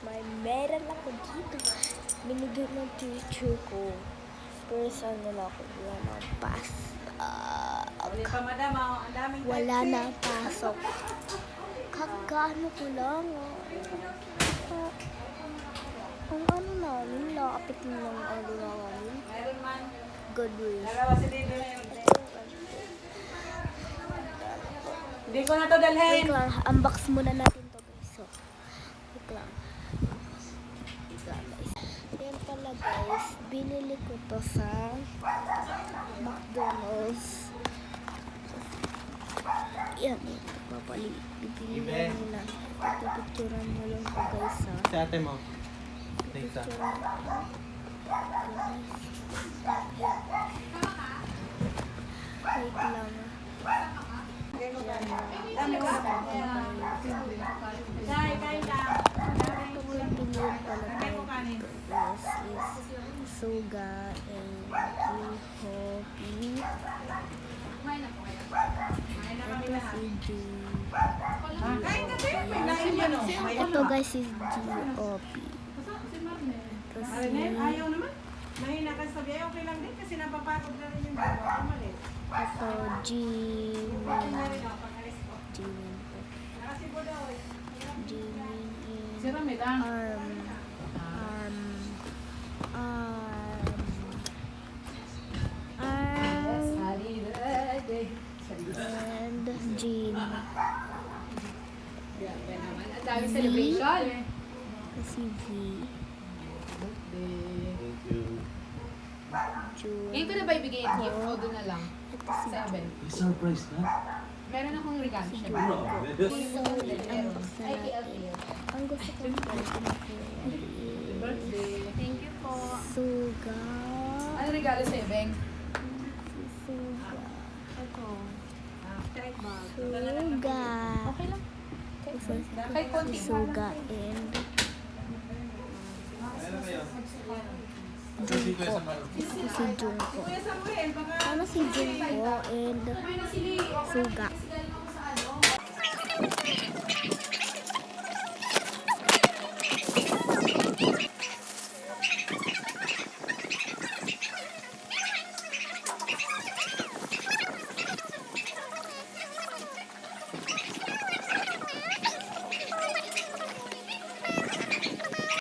May meron ako dito. Binigay ng teacher ko. Pero saan nila ako wala ng pasta. Wala na pasok. Kakano ko lang. Ang ano namin, nakapit na lang ang namin. Good ways. Hindi ko na to dalhin. Wait lang, unbox muna natin to guys. So, wait lang. Yan pala guys, binili ko to sa McDonald's. Yan, papali. Bibili nila. Pipicturan mo lang ko guys ha. Si ate mo. Data. Pipicturan mo. Wait lang. Dami ko na. Dai, kain ka. Ito ko yung pinili pala tayo dito guys is suga and coffee. Ito si G. Kain ka din. May lain yan o. Ito guys is GOP. Ito si Ayaw naman. Mahina ka sabi. Okay lang din kasi napapagod na rin yung bago. Umalis. ito Jimin. Jimin po. Jimin in arm. And Jean. Ang dami celebration. Kasi V. Thank you. June. Ngayon ko na ba ibigay yung gift o doon na lang? Ito si Seven. May surprise na. Meron akong regalo siya. Grabe. So, unbox na natin. Ang gusto ko Birthday. Thank you po. suga. Ano regalo sa'yo, Beng? Suga. Ito. Suga. Okay lang. Suga. Kahit konti. Suga and Junko. Ito si Junko. Ano si Junko and Suga.